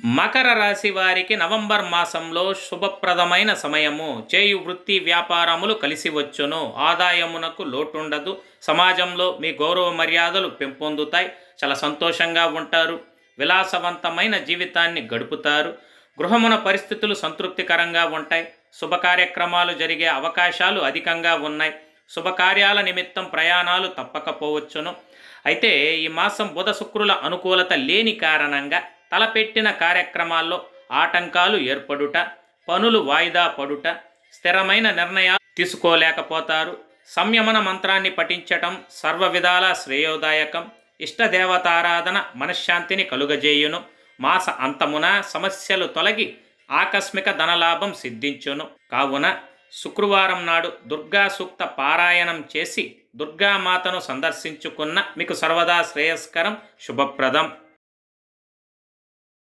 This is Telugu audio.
మకర రాశి వారికి నవంబర్ మాసంలో శుభప్రదమైన సమయము. చేయు వృత్తి వ్యాపారములు కలిసి వచ్చును. ఆదాయమునకు లోటుండదు. సమాజంలో మీ గౌరవ మర్యాదలు పెంపొందుతాయి. చాలా సంతోషంగా ఉంటారు. విలాసవంతమైన జీవితాన్ని గడుపుతారు. గృహమున పరిస్థితులు సంతృప్తికరంగా ఉంటాయి. శుభ కార్యక్రమాలు జరిగే అవకాశాలు అధికంగా ఉన్నాయి. శుభకార్యాల నిమిత్తం ప్రయాణాలు తప్పకపోవచ్చును. అయితే ఈ మాసం బుధ శుక్రుల అనుకూలత లేని కారణంగా తలపెట్టిన కార్యక్రమాల్లో ఆటంకాలు ఏర్పడుట, పనులు వాయిదా పడుట, స్థిరమైన నిర్ణయాలు తీసుకోలేకపోతారు. సంయమన మంత్రాన్ని పఠించటం సర్వ విధాల శ్రేయోదాయకం. ఇష్టదేవతారాధన మనశ్శాంతిని కలుగజేయును. మాస అంతమున సమస్యలు తొలగి ఆకస్మిక ధనలాభం సిద్ధించును. కావున శుక్రవారం నాడు దుర్గా సూక్త పారాయణం చేసి దుర్గామాతను సందర్శించుకున్న మీకు సర్వదా శ్రేయస్కరం, శుభప్రదం.